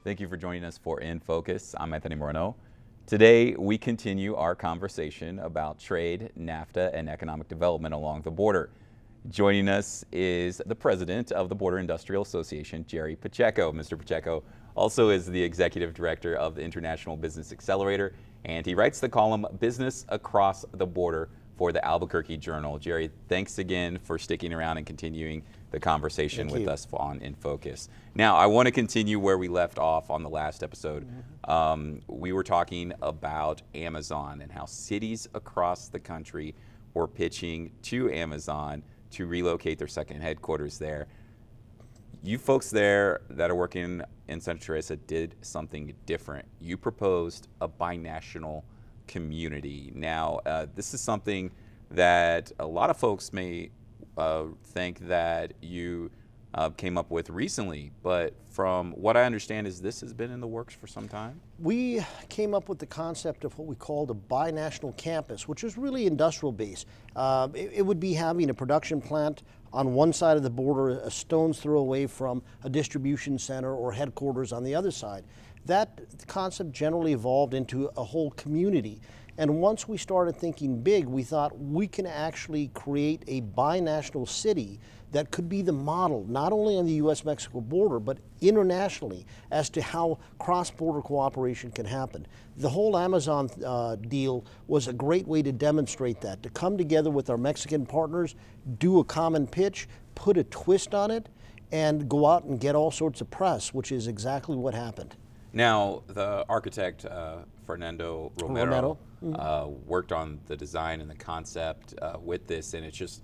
Thank you for joining us for In Focus. I'm Anthony Moreno. Today, we continue our conversation about trade, NAFTA, and economic development along the border. Joining us is the president of the Border Industrial Association, Jerry Pacheco. Mr. Pacheco also is the executive director of the International Business Accelerator, and he writes the column Business Across the Border for the Albuquerque Journal. Jerry, thanks again for sticking around and continuing the conversation with us on In Focus. Now, I want to continue where we left off on the last episode. We were talking about Amazon and how cities across the country were pitching to Amazon to relocate their second headquarters there. You folks there that are working in Santa Teresa did something different. You proposed a binational community. Now, this is something that a lot of folks may think that you came up with recently, but from what I understand is this has been in the works for some time? We came up with the concept of what we called a binational campus, which is really industrial based. It would be having a production plant on one side of the border, a stone's throw away from a distribution center or headquarters on the other side. That concept generally evolved into a whole community. And once we started thinking big, we thought we can actually create a binational city that could be the model, not only on the U.S.-Mexico border, but internationally as to how cross-border cooperation can happen. The whole Amazon deal was a great way to demonstrate that, to come together with our Mexican partners, do a common pitch, put a twist on it, and go out and get all sorts of press, which is exactly what happened. Now, the architect, Fernando Romero. Worked on the design and the concept with this, and it's just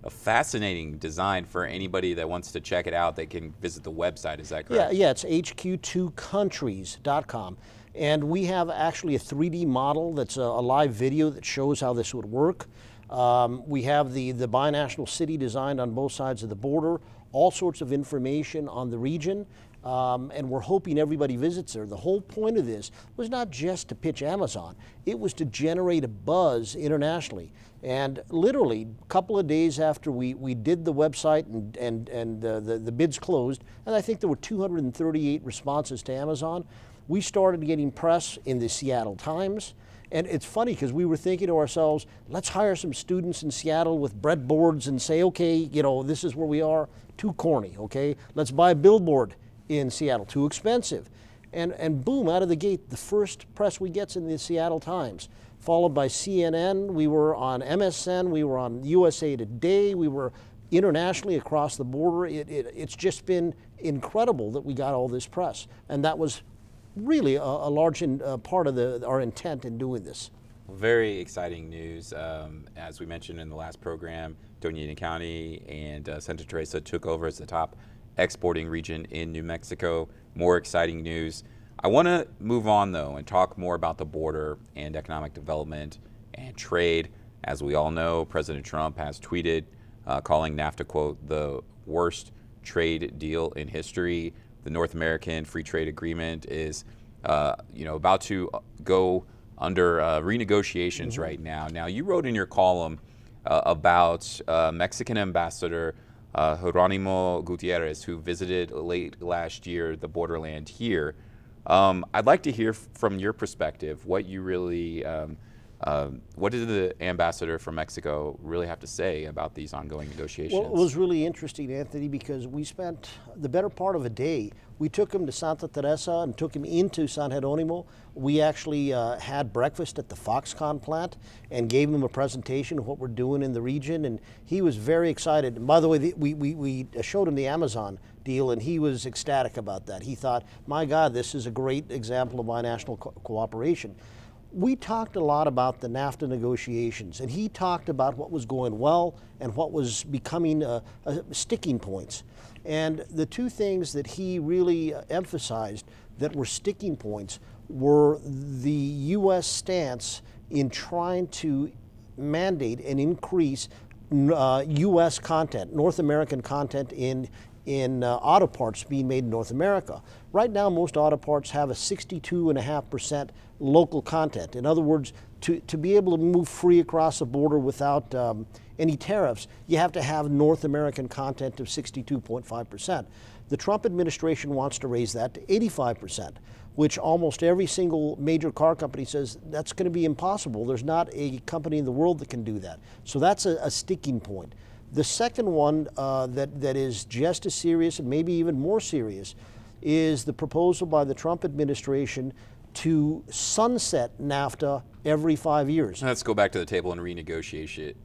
a fascinating design for anybody that wants to check it out. They can visit the website, is that correct? Yeah, it's hq2countries.com. And we have actually a 3D model that's a live video that shows how this would work. We have the binational city designed on both sides of the border, all sorts of information on the region. And we're hoping everybody visits there. The whole point of this was not just to pitch Amazon, it was to generate a buzz internationally. And literally, a couple of days after we did the website and the bids closed, and I think there were 238 responses to Amazon, we started getting press in the Seattle Times. And it's funny because we were thinking to ourselves, let's hire some students in Seattle with breadboards and say, okay, you know, this is where we are. Too corny, okay? Let's buy a billboard in Seattle, too expensive. And boom, out of the gate, the first press we get's in the Seattle Times, followed by CNN. We were on MSN, we were on USA Today, we were internationally across the border. It's just been incredible that we got all this press. And that was really a large part of our intent in doing this. Very exciting news. As we mentioned in the last program, Doña County and Santa Teresa took over as the top exporting region in New Mexico. More exciting news. I want to move on though and talk more about the border and economic development and trade. As we all know, President Trump has tweeted calling NAFTA, quote, the worst trade deal in history. The North American Free Trade Agreement is about to go under renegotiations right now. Now, you wrote in your column about Mexican Ambassador Jeronimo Gutierrez, who visited late last year the borderland here. I'd like to hear from your perspective what you really, what did the ambassador from Mexico really have to say about these ongoing negotiations? Well, it was really interesting, Anthony, because we spent the better part of a day. We took him to Santa Teresa and took him into San Jeronimo. We actually had breakfast at the Foxconn plant and gave him a presentation of what we're doing in the region, and he was very excited. And by the way, we showed him the Amazon deal, and he was ecstatic about that. He thought, my God, this is a great example of binational cooperation. We talked a lot about the NAFTA negotiations, and he talked about what was going well and what was becoming sticking points. And the two things that he really emphasized that were sticking points were the U.S. stance in trying to mandate and increase U.S. content, North American content in auto parts being made in North America. Right now, most auto parts have a 62.5% local content. In other words, to be able to move free across the border without any tariffs, you have to have North American content of 62.5%. The Trump administration wants to raise that to 85%, which almost every single major car company says that's going to be impossible. There's not a company in the world that can do that. So that's a sticking point. The second one that is just as serious and maybe even more serious is the proposal by the Trump administration to sunset NAFTA every 5 years. Let's go back to the table and renegotiate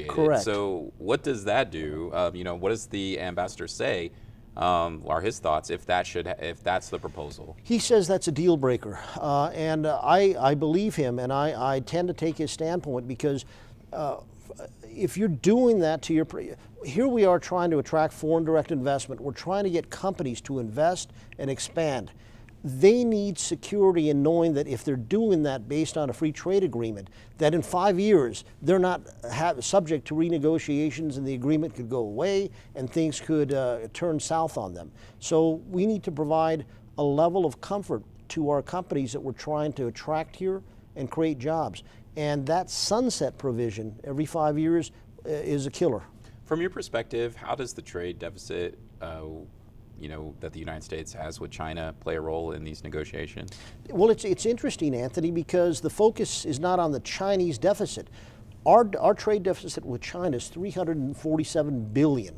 Correct. it. So what does that do? What does the ambassador say are his thoughts if that's the proposal? He says that's a deal breaker, and I believe him, and I tend to take his standpoint because if you're doing that to your, here we are trying to attract foreign direct investment. We're trying to get companies to invest and expand. They need security in knowing that if they're doing that based on a free trade agreement, that in 5 years they're not subject to renegotiations and the agreement could go away and things could turn south on them. So we need to provide a level of comfort to our companies that we're trying to attract here and create jobs. And that sunset provision every 5 years is a killer. From your perspective, how does the trade deficit that the United States has with China play a role in these negotiations? Well, it's interesting, Anthony, because the focus is not on the Chinese deficit. Our trade deficit with China is $347 billion.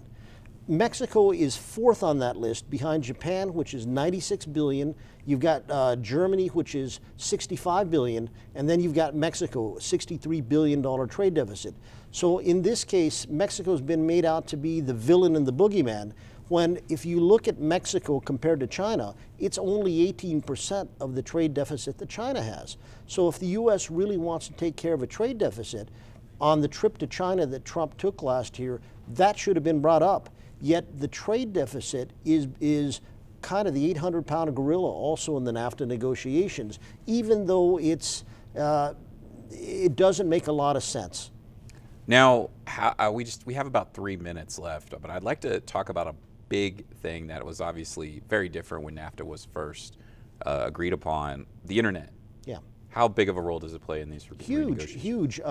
Mexico is fourth on that list behind Japan, which is $96 billion. You've got Germany, which is $65 billion, and then you've got Mexico, $63 billion trade deficit. So in this case, Mexico's been made out to be the villain and the boogeyman, when if you look at Mexico compared to China, it's only 18% of the trade deficit that China has. So if the U.S. really wants to take care of a trade deficit, on the trip to China that Trump took last year, that should have been brought up. Yet the trade deficit is kind of the 800-pound gorilla also in the NAFTA negotiations, even though it doesn't make a lot of sense. Now, we have about 3 minutes left, but I'd like to talk about a big thing that was obviously very different when NAFTA was first agreed upon: the internet. Yeah. How big of a role does it play in these renegotiations? Huge.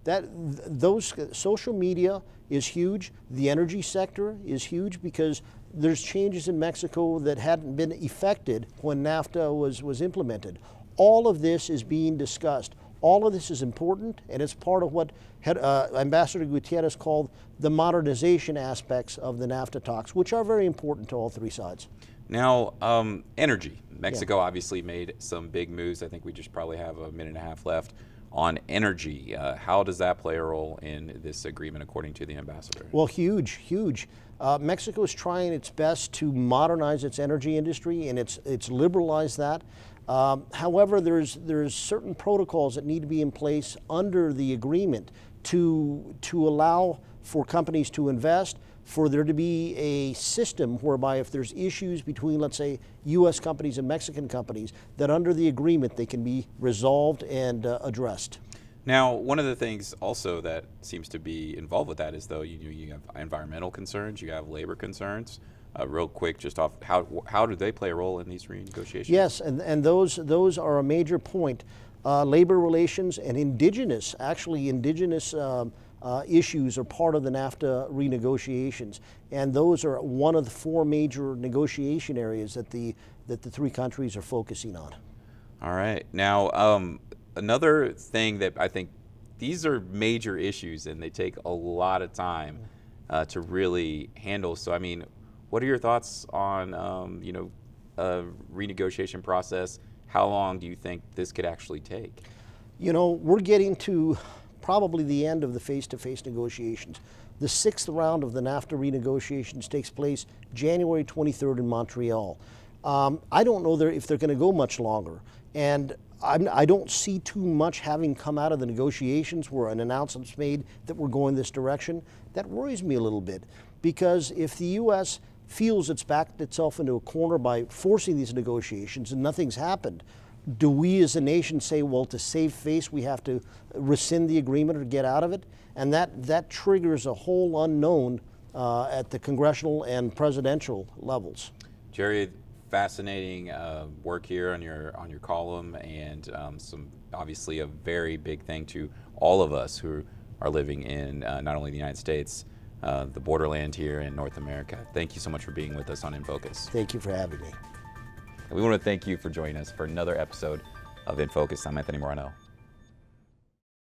Those social media is huge. The energy sector is huge because there's changes in Mexico that hadn't been effected when NAFTA was implemented. All of this is being discussed. All of this is important, and it's part of what Ambassador Gutierrez called the modernization aspects of the NAFTA talks, which are very important to all three sides. Now, energy. Mexico obviously made some big moves. I think we just probably have a minute and a half left on energy. How does that play a role in this agreement, according to the ambassador? Well, huge. Mexico is trying its best to modernize its energy industry, and it's liberalized that. However, there's certain protocols that need to be in place under the agreement to allow for companies to invest, for there to be a system whereby if there's issues between, let's say, U.S. companies and Mexican companies, that under the agreement they can be resolved and addressed. Now, one of the things also that seems to be involved with that is, though, you have environmental concerns, you have labor concerns. Real quick, just off, how do they play a role in these renegotiations? Yes, and those are a major point. Labor relations and indigenous issues are part of the NAFTA renegotiations, and those are one of the four major negotiation areas that the three countries are focusing on. All right. Now, another thing that I think these are major issues, and they take a lot of time to really handle. So, I mean, what are your thoughts on a renegotiation process? How long do you think this could actually take? We're getting to probably the end of the face-to-face negotiations. The sixth round of the NAFTA renegotiations takes place January 23rd in Montreal. I don't know if they're going to go much longer, and I don't see too much having come out of the negotiations where an announcement's made that we're going this direction. That worries me a little bit, because if the U.S. feels it's backed itself into a corner by forcing these negotiations and nothing's happened, do we as a nation say, well, to save face, we have to rescind the agreement or get out of it? And that triggers a whole unknown at the congressional and presidential levels. Jerry, fascinating work here on your column, and some obviously a very big thing to all of us who are living in not only the United States, the borderland here in North America. Thank you so much for being with us on In Focus. Thank you for having me. We want to thank you for joining us for another episode of In Focus. I'm Anthony Moreno.